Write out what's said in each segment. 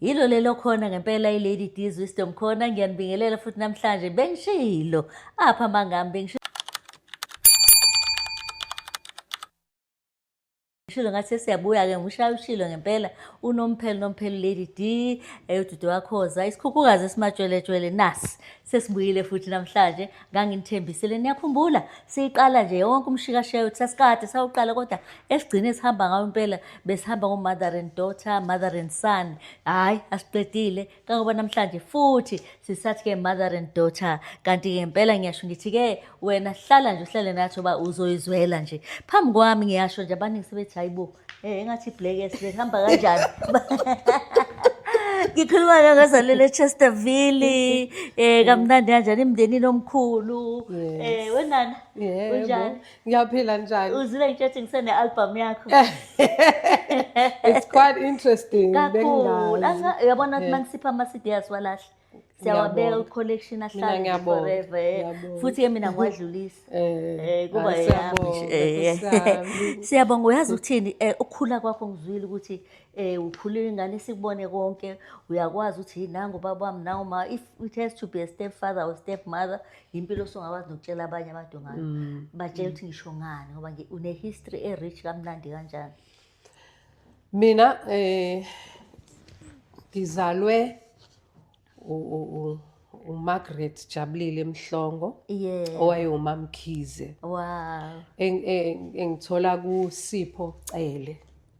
Yilo lelo khona ngempela iLady D's Wisdom khona ngiyanibingelela futhi namhlanje bengishilo apha mangami ngishilo ngathi siyabuya-ke ngishaya ushilo ngempela unomphelo Lady D uDudu wakhoza isikhukhukazi esimatshwele nasi sesibuyile futhi namhlanje nganginithembisile niyakhumbula siyiqala nje yonke umshikasheyo sasikade sawuqala kodwa esigcine sihamba ngawo impela besihamba ngo-mother and daughter, mother and son. Hhayi asiqedile kangoba namhlanje futhi sisathi-ke mother and daughter kanti-ke impela ngiyasho ngithi-ke wena hlala nje uhlale nathi ngoba uzoyizwela nje phambi kwami ngiyasho nje abaningi sebethi hayi bo engathi ibhleke sihamba kanjani ngikhuluma ngazalele Chesterville kamnandi kanjani emndenini omkhulu wenana unjani ngiyaphila njani uzile ngitshethi ngisene-album yakho it's quite interesting kakhulu uyabona ukuthi mangisipha ama-CD asiwalahle siyawabeka u-collection ahlale forever futhi-ke mina ngiwadlulisa kuba yami siyabonga. Uyazi ukuthini ukukhula kwakho ngizwile ukuthi ukhulile ingane sikubone konke uyakwazi ukuthi nangu ubaba wami nangu if it has to be a stepfather or stepmother impilo songakwazi nokutshela abanye abantu ngayo batshela ukuthi ngisho ngani ngoba une-history e-rich kamnandi kanjani. Mina ngizalwe uMargaret Jabulile Mhlongo owayewumamkhize. Wow. Engithola kuSipho Cele.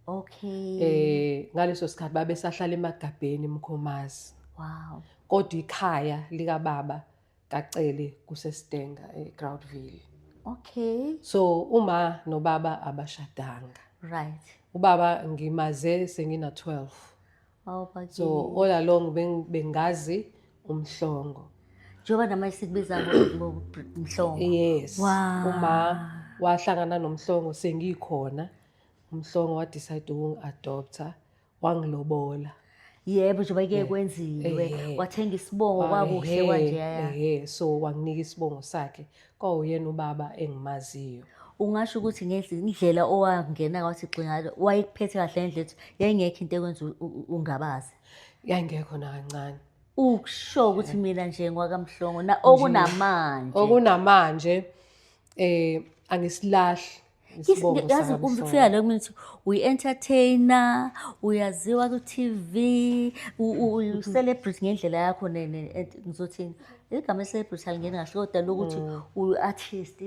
Okay. Ngaleso sikhathi babesahlala eMagabheni eMkhomazi. Wow. Kodwa ikhaya lika baba kaCele kuseStenga eGroundville. Okay. So uma nobaba abashadanga. Right. Ubaba ngimaze sengina 12. Oh, so all along bengazi uMhlongo. Njengoba namanje sikubiza ngoMhlongo. Yes. Wow. Uma wahlangana noMhlongo sengikhona uMhlongo wadecide ukungi-adopta wangilobola. Yebo njengoba ke kwenziwe wathenga isibongo kwakuhle kanje. So wanginika isibongo sakhe kwawuyena ubaba engimaziyo. Ungasho ukuthi ngendlela owangena wathi xingalo wayekuphethe kahle ngendlela yayingekho into ekwenza ungabazi. Yayingekho nakancane. Ukusho ukuthi mina nje ngwakamhlongo okunamanje angisilahli isibongo yazi ukufika lo muntu uyi-entertainer uyaziwa ku-TV u-celebrity ngendlela yakho ngizothini igama le-celebrity alingeni kahle kodwa lokuthi uyi-artist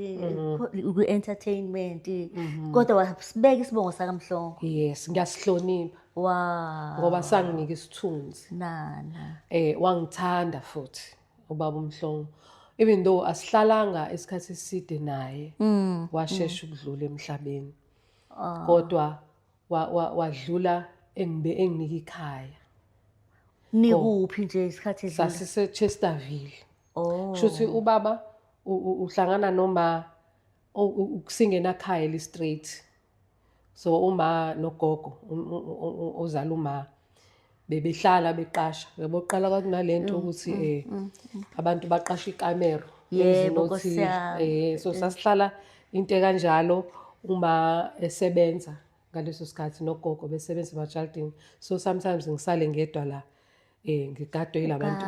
uku-entertainment kodwa wasibeka isibongo sakamhlongo. Yes, ngiyasihlonipha. Wow. Ngoba sanginika isithunzi. Nana. Wangithanda futhi ubaba uMhlongo. Even though asihlalanga isikhathi eside naye washesha ukudlula emhlabeni. Kodwa wadlula enginika ikhaya. Nikuphi nje isikhathi edlule? Sasise Chesterville. Shuthi ubaba uhlangana noma ukusingena ekhaya li straight. So uma nogogo ozala uma bebehlala beqasha yabo qala kwakunalento ukuthi abantu baqasha ikamero yebo so sasihlala into kanjalo uma esebenza ngaleso sikhathi nogogo besebenza emajardini so sometimes ngisale ngedwa la ngigadwe yilabantu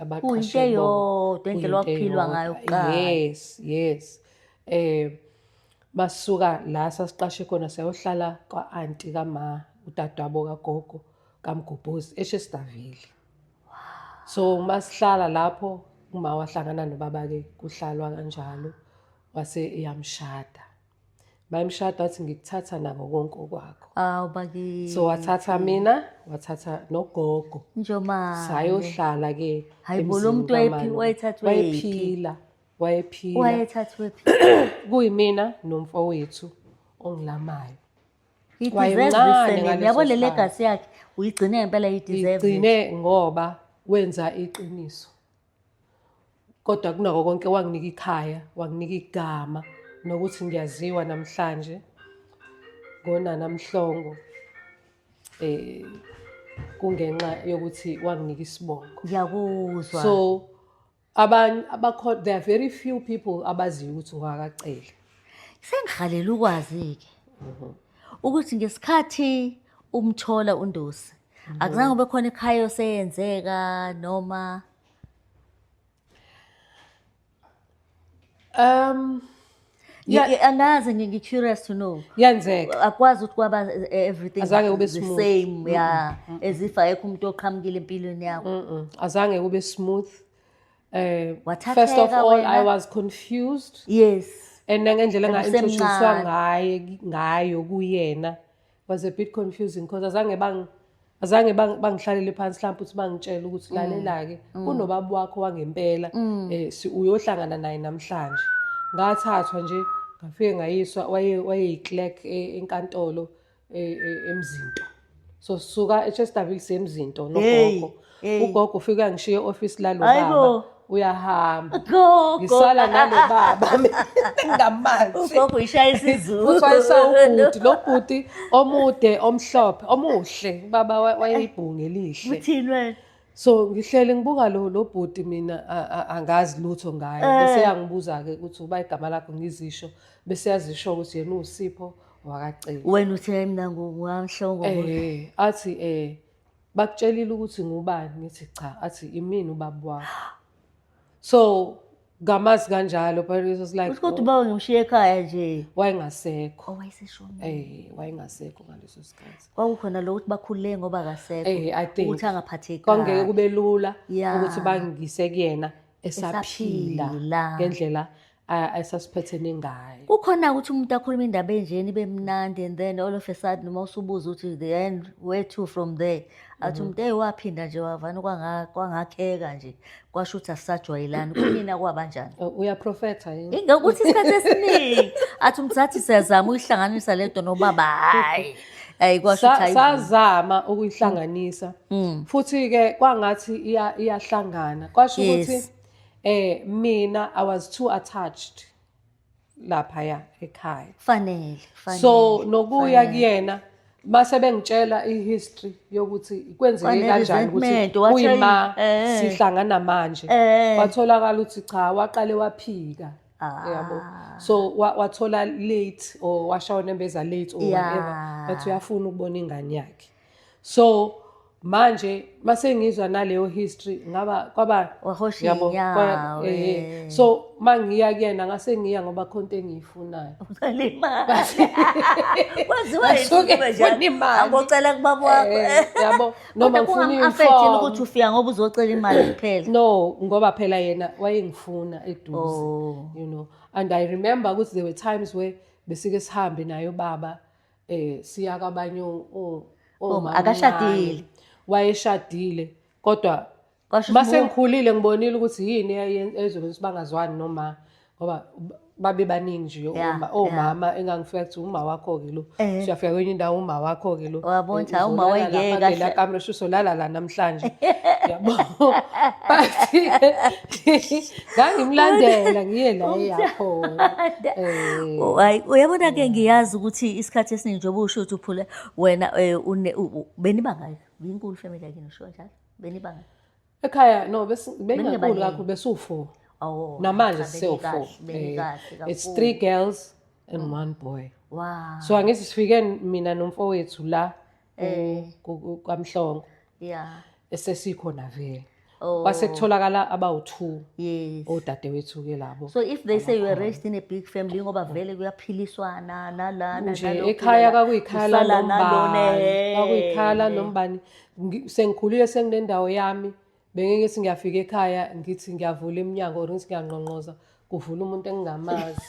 abaqashe yodwa indlela wakuphilwa ngayo kuqala. Yes basuka la sasiqashe khona sayohlala kwa-aunti kama udadewabo kagogo kaMgobhozi eChesterville. So masihlala lapho uma wahlangana nobaba-ke kuhlalwa kanjalo wase eyamshada. Bayimshada wathi ngikuthatha nako konke okwakho. So wathatha mina wathatha nogogo. Njoma. Sayohlala-ke. Hayibo lo muntu wayephila. Wayethathwe phi? Kuyimina nomfowethu ongilamayo. Yabo le legacy yakhe uyigcine ngempela i-deserve. Igcine ngoba wenza iqiniso. Kodwa kunako konke wanginika ikhaya, wanginika igama nokuthi ngiyaziwa namhlanje ngonana Mhlongo. Kungenxa yokuthi wanginika isibongo. Ngiyakuzwa. So there are very few people abaziyo ukuthi ngwakaCele. Sengihalela ukwazi-ke ukuthi ngesikhathi umthola uNdosi Akuzange kube khona ikhaya oseyenzeka noma angazi ngi-curious to know. Yenzeka. Akwazi ukuthi kwaba everything Azange kube the smooth. same, yeah. As if ayekho umuntu oqhamukile empilweni yakho. Azange kube smooth. Wathatheka First of all, wena? I was confused. Yes. And nangendlela nga-introduce-wa Usemncane. ngayo kuyena was a bit confusing because azange bangihlalele phansi mhlawumbe ukuthi bangitshela ukuthi lalela-ke kunobaba wakho wangempela uyohlangana naye namhlanje. Ngathathwa nje ngafike ngayiswa wayeyi-clerk enkantolo eMzinto. So sisuka eChesterville siye-Mzinto nogogo. Ugogo ufike angishiye e-office lalo baba. Uyahamba. Gogo. Ngisala nalo baba ngamazi. Ugogo ishaya isiZulu. Futhi wayesawubhuti, lo bhuti omude omhlophe, omuhle. Baba wayeyibhunge elihle. Uthini wena? So ngihlele ngibuka lo bhuti mina angazi lutho ngaye. Bese yangibuza-ke ukuthi uba igama lakho ngizisho. Bese yazisho ukuthi yena uSipho wakacela. Wena uthina mina ngamhlongo. Athi bakutshelile ukuthi ngubani ngithi cha, athi imini ubaba wakho. So ngamazi kanjalo but it was like Uthi uba ngimshiye ekhaya nje. wayengasekho. Wayeseshonile. Wayengasekho ngaleso sikhathi. Kwakukhona lo ukuthi bakhulule ngoba akasekho. I think Ukuthi angaphatheki. kwangeke kube lula Yeah. ukuthi bangise kuyena esaphila Esaphila. ngendlela esasiphethene ngayo. Kukhona ukuthi umuntu akhuluma indaba enjeni ibe mnandi and then all of a sudden uma usubuza ukuthi the end where to from there. Athi umuntu waphinda nje wavana kwangakheka nje. Kwasho ukuthi asisajwayelani. Kumina kwabanjani? Uyaprofetha yini? Ngokuthi isikhathi esiningi athi umthathi siyazama uyihlanganisa lento nobaba hayi. Kwasho ukuthi Sazama ukuyihlanganisa. Futhi ke kwangathi iyahlangana. Kwasho ukuthi mina I was too attached lapha ekhaya. Fanele. So nokuya kuyena mase bengitshela ihistory yokuthi kwenzeke kanjani ukuthi kuyima sihlangana manje. Watholakala ukuthi cha waqale waphika. Yabo. So wathola late or washona embeza late or whatever. But uyafuna ukubona ingane yakhe. So manje mase ngizwa naleyo history ngaba kwaba yabo so mangiya kuyena ngase ngiya ngoba khonto engiyifunayo waziwa yini angocela kubaba wakho yabo noma ngifuna imfundo ukuthi ufika ngoba uzocela imali kuphela no ngoba phela yena wayengifuna eduze you know and I remember ukuthi there were times where besike sihambe nayo baba siya kabanye akashadile wayeshadile kodwa mase ngikhulile ngibonile ukuthi yini ezokwenza bangazwani noma ngoba babe baningi nje omama engangifika kuthi uma wakho ke lo siyafika kwenye indawo uma wakho ke lo wabona uma wayengeke kahle la kamera usolala la namhlanje yabo bathi ngangimlandela ngiye la yakho uyabona ke ngiyazi ukuthi isikhathi esiningi njengoba usho ukuthi uphule wena benibangaki inkulu family yakini usho njalo benibangaki ekhaya no bengakhulu kakhulu besu4 namanje sisewu4 it's 3 girls and 1 boy wow so angithi sifike mina nomfowethu la kwaMhlongo esesikhona vele kwase kutholakala abawu2 yes odadewethu ke labo so if they say you are raised in a big family ngoba vele kuyaphiliswana nalana nalokho ekhaya kwakuyikhaya lombani kwakuyikhaya nombani sengikhulile senginendawo yami bengeke singiyafika ekhaya ngithi ngiyavula iminyango or ngithi ngiyanqonqoza kuvula umuntu engingamazi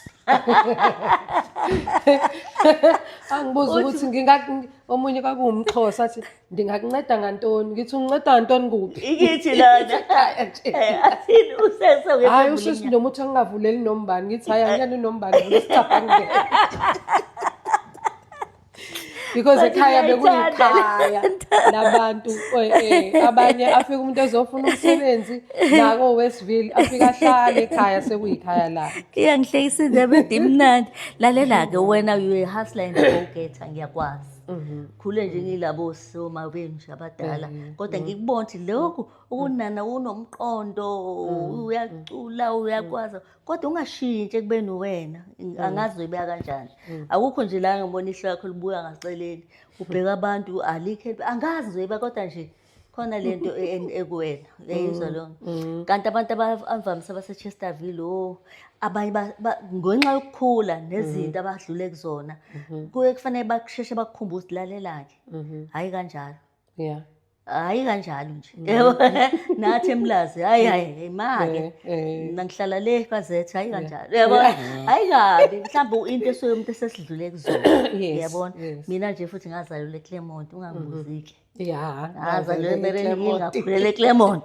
angibuza ukuthi omunye kwakuwumXhosa athi ndingakunceda ngantoni ngithi unginceda ngantoni kuphi ikithi lana athini usese hayi usisi nomuthi engingavuleli nombani ngithi hayi angiyani nombani vula isicabha ngeke because ekhaya bekuyikhaya nabantu abanye afika umuntu ezofuna umsebenzi nako Westville afika ahlale ekhaya sekuyikhaya la ngiyangihlekisa indaba edimnandi lalela ke wena you a hustler and go getter ngiyakwazi khule nje ngilabo soma benu nje abadala kodwa ngikubona ukuthi lokhu ukunana unomqondo uyacula uyakwazi kodwa ungashintshi ekubeni wena angazi uyibeka kanjani akukho nje la ngibona ihlo yakho libuya ngaceleni ubheka abantu alikho angazi uzoyiba kodwa nje khona lento ekuwena uyayizwa lonke kanti abantu abavamisa base-Chesterville abanye ngenxa yokukhula nezinto abadlule kuzona kuye kufanele bakusheshe bakukhumbuze ukuthi lalela-ke hhayi kanjalo hayi kanjalo nje nathi emlazi hayi ma-ke mina ngihlala le kazethe hayi kanjalo uyabona hayi kabi mhlawumbe into esuke umuntu esesidlule kuzona uyabona mina nje futhi ngazalelwa eClermont ungangibuzike ngazalelwa eMerengue ngakhulela eClermont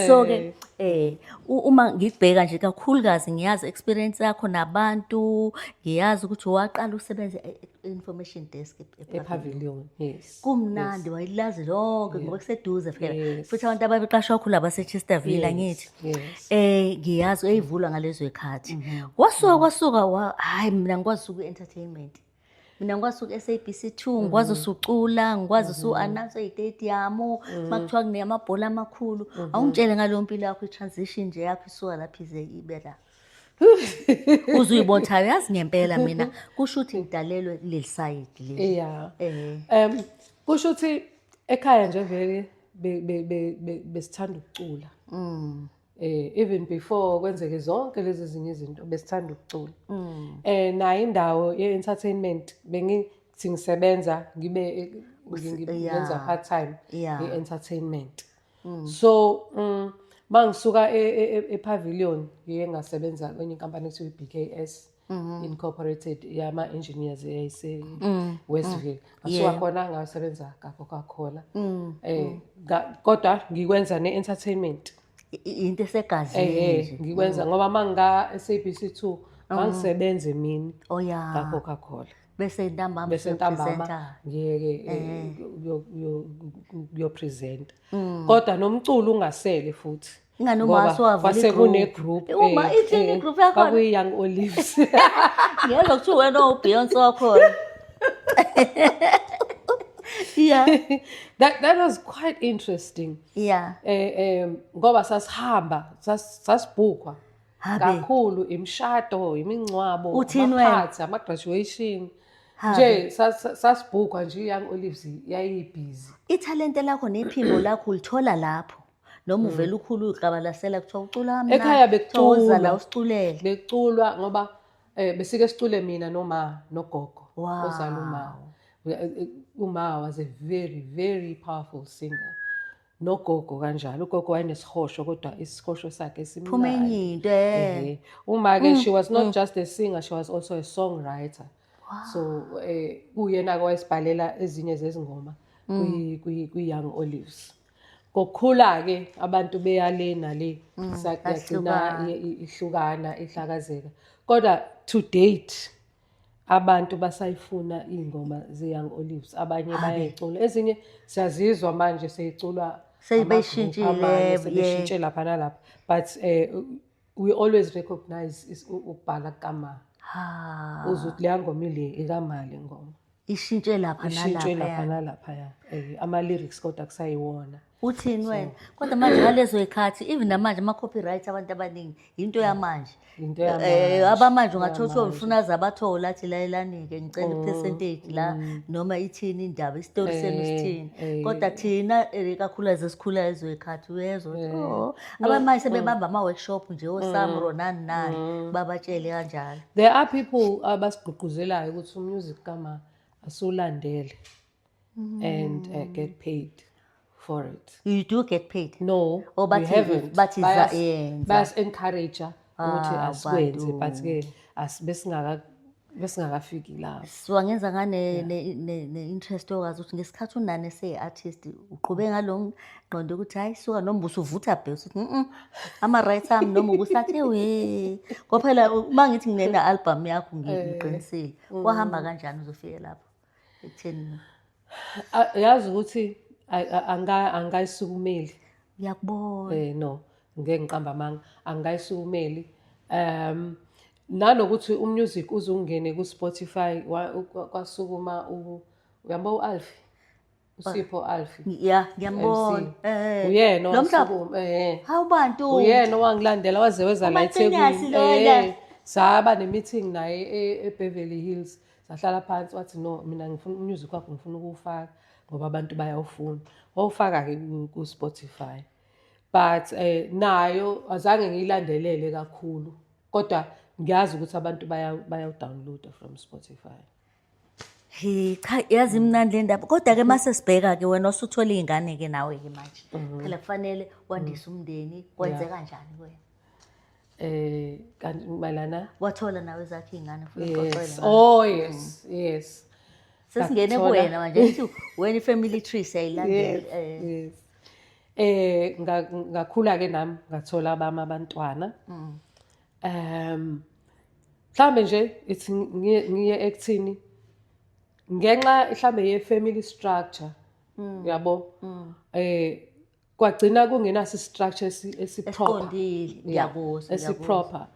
so-ke uma ngibheka nje kakhulukazi ngiyazi experience yakho nabantu ngiyazi ukuthi waqala usebenza information desk ePavilion. Yes. Kumnandi wayilazi lonke ngoba kuseduze phela futhi abantu ababeqashwa kakhulu abase-Chesterville angithi ngiyazi eyivulwa ngalezo zikhathi kwasuka hayi mina ngikwazi ku-entertainment mina ngikwazi ku-SABC2 ngikwazi usucula ngikwazi usu-announce ey'tediyamu makuthiwa kuneyamabhola amakhulu awungitshele ngaleyo mpilo yakho i-transition nje yakho isuka lapho ize ibe la uzuyibona ukuthi yazi ngempela mina kusho ukuthi ngidalelwe kuleli sayidi leli kusho ukuthi ekhaya nje vele besithanda ukucula even before kwenzeke zonke lezi ezinye izinto besithanda ukucula nayo indawo ye-entertainment bengithi ngisebenza ngenza part time ye-entertainment so mangisuka ePavilion ngiye ngasebenza kwenye inkampani ekuthiwa i-BKS Incorporated yama-engineers eyayise Westville ngasuka khona ngasebenza ka-Coca-Cola kodwa ngikwenza ne-entertainment into esegazini nje ngikwenza ngoba manga-SABC2 mangisebenze mina ka-Coca-Cola bese ntambama ngiyeke kuyopresenta kodwa nomculo ungasele futhi ngoba kwase kune-group kwakuyi-Young Olives ngiyezwa kuthiwa wena uBeyonce wakhona that was quite interesting ngoba sasihamba sasibhukwa kakhulu imishado imingcwabo amaphathi ama-graduation nje sasibhukwa nje i-Young Olives yayibhizi ithalente lakho nephimbo lakho ulithola lapho noma uvela ukhulu uqabalasela kuthiwa ucula mna ekhaya bekuculwa la usiculele bekuculwa ngoba besike sicule mina noma nogogo ozala uma was a very very powerful singer nogogo kanjalo ugogo wayenesihosho kodwa isihosho sakhe simnandi uma-ke she was not just a singer, she was also a songwriter. So uyena wayesibhalela ezinye zezingoma kwi-Young Olives. Kokukhula-ke abantu beyale nale sagcina ihlukana ihlakazeka kodwa to date abantu basayifuna iy'ngoma ze-Young Olives abanye bayayicula ezinye siyazizwa manje seyiculwa sebeyishintshile lapha nalapha but we always recognize ukubhala kama uzuthi leya ngoma ile ikamali ngoma ishintshe lapha nalapha ama-lyrics kodwa kusayiwona. Uthini wena kodwa manje ngalezo ikhathi even namanje ama-copyright abantu abaningi into yamanje abamanje ungathola ukuthi ufuna zabathola athi layelanike ngicela i-percentage la noma ithini indaba isitori senu sithini kodwa thina kakhulukazi esikhula lezo ikhathi uyezwa abamanje sebebamba ama-workshop nje oSamro nani babatshele kanjalo. There are people abasigqugquzelayo ukuthi umusic kama asulandele and get paid for it. You do get paid? No, we haven't. But bas encourage ukuthi asikwenze but-ke besingakafiki lapho. So angenza ngane ne-interest okwazi ukuthi ngesikhathi unane sey-artist uqhube ngalo ngqondo ukuthi hayi suka noma usuvutha bhesi ukuthi ama-rights ami noma ukusathe ngoba phela uma ngithi ngine-album yakho ngiqinisile kwahamba kanjani uzofike lapho ekutheni yazi ukuthi angayisukumeli. Ngiyakubona. No ngeke ngiqamba amanga angayisukumeli nanokuthi umusic uzungene ku-Spotify kwasukuma uyabo u-Alfie uSipho Alfie ya ngiyambona uyena lo mhlobo wasukuma hawu bantu uyena owangilandela waze weza la uMathenias eThekwini lona. saba ne-meeting naye eBeverly Hills sahlala phansi wathi no mina ngifuna umusic wakho ngifuna ukuwufaka ngoba abantu bayawufuna wawufaka-ke ku-Spotify but nayo azange ngiyilandelele kakhulu kodwa ngiyazi ukuthi abantu bayawudownloada from Spotify. Cha yazi imnandi le ndaba kodwa-ke mase sibheka-ke wena osuthola iy'ngane-ke nawe-ke manje phela kufanele wandise umndeni kwenze kanjani wena Kanti mayelana wathola nawe zakho iy'ngane futhi yes uxoxele yes sesingene kuwena manje ithi wena i-family tree siyayilandela yes ngakhula-ke nami ngathola abami abantwana mhlambe nje ithi ngiye ekuthini ngenxa mhlambe ye-family structure yabo kwagcina kungenaso i-structure esiproper esiqondile ngiyakuzwa esiproper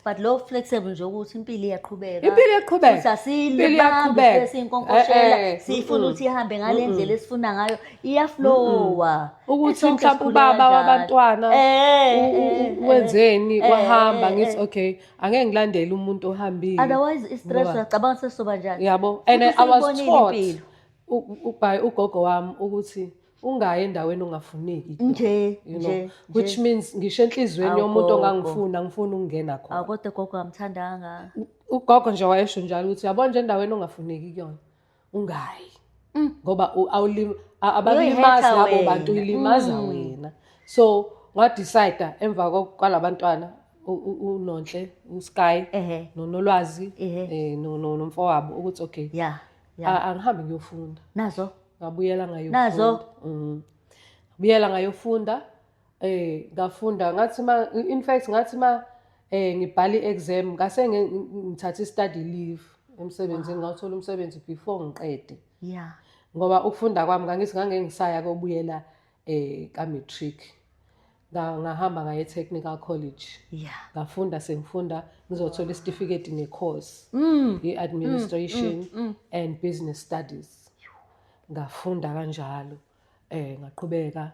but lo flexible nje ukuthi impilo iyaqhubeka impilo iyaqhubeka futhi asilibambi sesiyinkonkoshela sifuna ukuthi ihambe ngale ndlela esifuna ngayo iyaflowa ukuthi mhlawumbe ubaba wabantwana wenzeni wahamba ngithi okay angeke ngilandele umuntu ohambile otherwise i-stress uyacabanga sesizoba njani yabo and I was taught by ugogo wami ukuthi ungayi endaweni ongafuneki nje which means ngisho enhlizweni yomuntu ongangifuna ngifuna ukungena khona kodwa gogo amthandanga ugogo nje wayesho njalo ukuthi yabona nje endaweni ongafuneki kuyona ungayi ngoba abalimazi labo bantu ilimaza wena so ngadecide emva kwalabantwana uNonhle uSky noNolwazi nomfowabo ukuthi okay angihambe ngiyofunda nazo ngabuyela ngayofunda ngafunda ngathi ngathi ngibhala i-exam ngase ngithatha i-study leave emsebenzini ngawuthola umsebenzi before ngiqede ngoba ukufunda kwami ngangithi ngangeke ngisaya kobuyela ka-matric ngahamba ngaye technical college ngafunda sengifunda ngizothola isitifiketi ne-course i-administration and business studies ngafunda kanjalo ngaqhubeka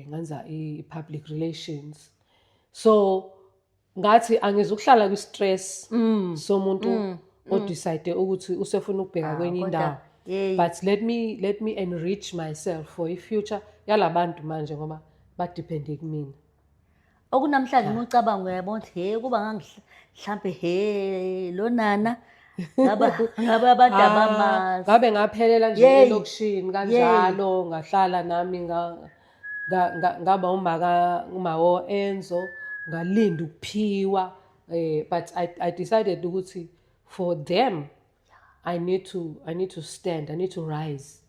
ngenza i-public relations so ngathi angizukuhlala kwi-stress somuntu odecide ukuthi usefuna ukubheka kwenye indawo but let me enrich myself for i-future yalabantu manje ngoba badepende kumina okunamhlanje ucabanga uyabona ukuthi kuba mhlambe lo nana ngabe abantu abamazi ngabe ngaphelela nje elokishini kanjalo ngahlala nami ngaba umawo Enzo ngalinda ukuphiwa but I decided ukuthi for them I need to stand, I need to rise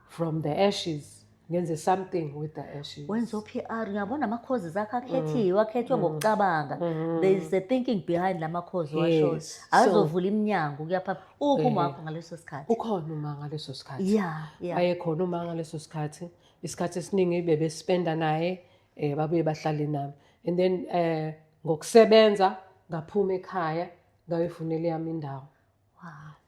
from the ashes ngenze something with the ashes. Wenza PR ngiyabona ama-courses akho akhethiwe akhethwe ngokucabanga there is a thinking behind lama courses washo azovula iminyango kuyapha uma wakho ngaleso sikhathi ukhona uma ngaleso sikhathi ayekhona uma ngaleso sikhathi isikhathi esiningi bebespenda naye babuye bahlale nami and then ngokusebenza ngaphuma ekhaya ngayofunela yami indawo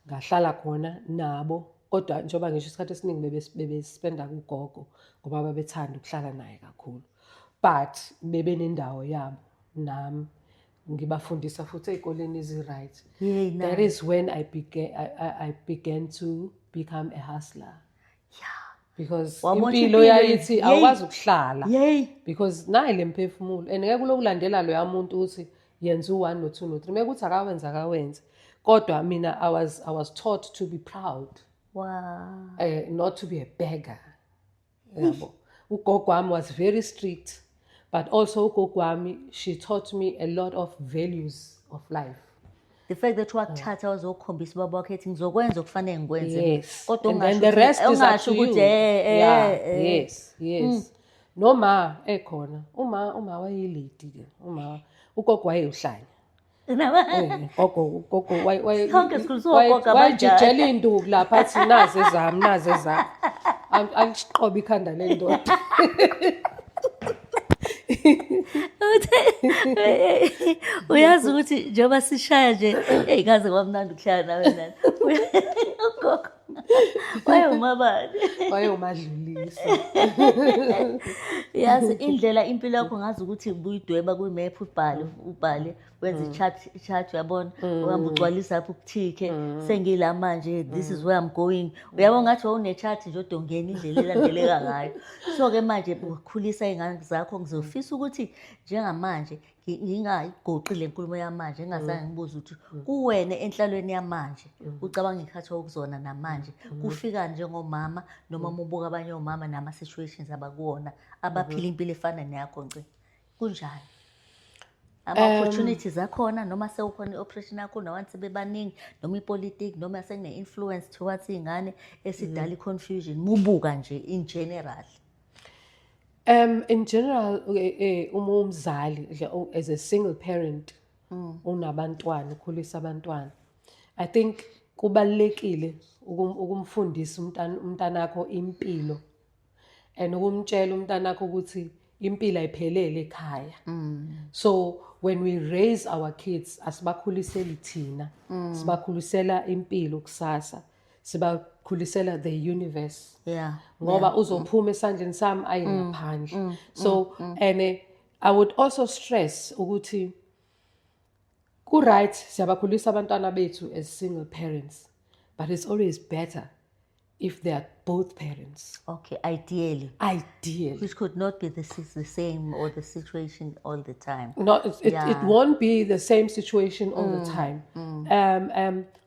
ngahlala khona nabo kodwa njengoba ngisho isikhathi esiningi bebespenda kugogo ngoba babethanda ukuhlala naye kakhulu but bebenendawo yabo nami ngibafundisa futhi ezikoleni ezi-right that is when I began to become a hustler because impilo yayithi awukwazi ukuhlala because nayi le mphefumulo and ngeke kulokulandela loya muntu ukuthi yenza u1 no2 no3 mekuthi akawenza kodwa mina I was taught to be proud not to be a beggar yabo ugogo wami was very strict but also ugogo wami she taught me a lot of values of life. The fact that wakuthatha wazokhombisa ubaba wakhe ethi ngizokwenza okufanele ngikwenze kodwa ungasho ukuthi yes noma ekhona uma wayilady ke uma ugogo wayeuhlanya ugogo wayijijela induku lapha athi nazi ezami aliqoba ikhanda lendoda Uyazi ukuthi njengoba sishaya nje ngaze kwamnandi ukuhlala nawe nani. Ugogo wayewumabani. Wayewumadlulisa. Yazi indlela impilo yakho ngazi ukuthi ubuyidweba kwimap ubhale wenza i-chart uyabona uhamba ugcwalisa lapho ukuthike sengila manje this is where I'm going uyabona ngathi wawune-chart nje odongena indlela elandeleka ngayo. So ke manje ukukhulisa iy'ngane zakho ngizofisa ukuthi njengamanje ngingayigoqi le nkulumo yamanje ngingazange ngibuze ukuthi kuwena enhlalweni yamanje ucabanga ikhathi okuzona namanje kufika njengomama noma ubuka abanye omama nama-situations abakuwona abaphila impilo efana neyakho nci kunjani? Ama-opportunities akhona noma sewukhona i-operation yakho nabantu sebebaningi noma ipolitiki noma sekune-influence towards iy'ngane esidala i-confusion mubuka nje in general. In general, umzali as a single parent, unabantwana, ukhulisa abantwana. I think kubalulekile ukumfundisa umntanakho impilo and ukumtshela umntanakho ukuthi impilo ayiphelele ekhaya. So when we raise our kids, asibakhuliseli thina, sibakhulisela impilo kusasa, sibakhulisela the universe. Yeah. Ngoba uzophuma esandleni sami ayingaphandle. So and I would also stress ukuthi ku-right siyabakhulisa abantwana bethu as single parents, but it's always better if they are both parents. Okay, ideally. Ideally. Which could not be the same or the situation all the time. No, it won't be the same situation all the time.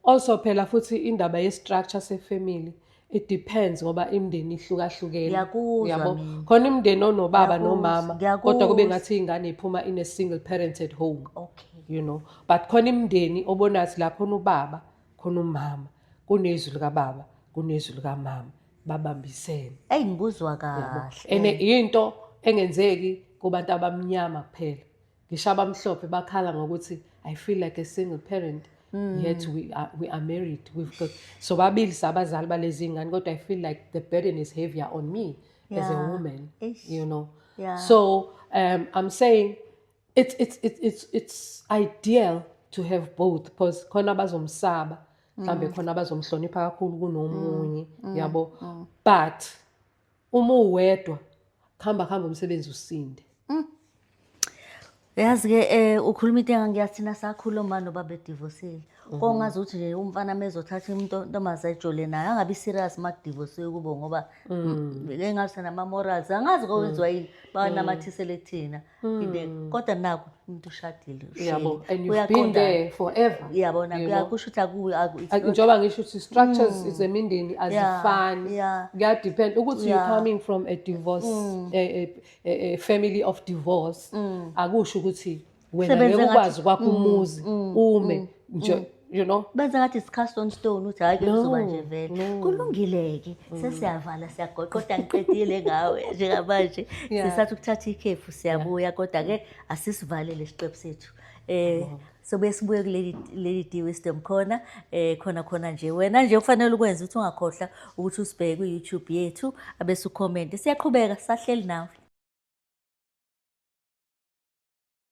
Also phela futhi indaba ye-structure se-family, it depends ngoba imindeni ihlukahlukene. Ngiyakuzwa Khona imindeni onobaba nomama, Ngiyakuzwa. kodwa kube ngathi ingane iphuma in a single parented home. Okay. You know, but khona imindeni obonathi la khona ubaba, khona umama, kunezwi likababa, kunezwi likamama, babambisene. Ngibuzwa kahle. Ene into engenzeki kubantu abamnyama kuphela. Ngisho abamhlophe bakhala ngokuthi I feel like a single parent. Yet we are married. We've got so babili sabazali balezi ngane kodwa I feel like the burden is heavier on me as a woman. You know. Yeah. So I'm saying it's ideal to have both because khona bazomsaba mhlambe khona bazomhlonipha kakhulu kunomunye yabo, but uma uwedwa khamba umsebenzi usinde. Yazi ke ukhuluma into engangiyathina sakhuluma noba bedivorcile. Kongazi ukuthi nje umfana mezothatha intombazane ejole naye angabi serious makudivorce kubo ngoba engathi nama-morals angazi kwenziwa yini banamathisele thina kodwa naku umuntu ushadile yabo, and you've been there forever. Yabona kuyakusho ukuthi njengoba ngisho ukuthi structures zemindeni azifani. Kuyadepend ukuthi you're coming from a divorce a family of divorce akusho ukuthi wena ngeke ukwazi kwakho umuzi ume nje, you know, benza ngathi it's cast on stone uthi hayi ke kuzoba nje vele kulungile-ke sesiyavala siyagoqa kodwa ngiqedile ngawe njengamanje sisathi ukuthatha ikhefu siyabuya kodwa-ke asisivalele isiqephu sethu sobe sibuye kuleli D-Wisdom khona nje wena nje kufanele ukwenza ukuthi ungakhohlwa ukuthi usibheke kwi-YouTube yethu abese ucommente. Siyaqhubeka sahleli nawe.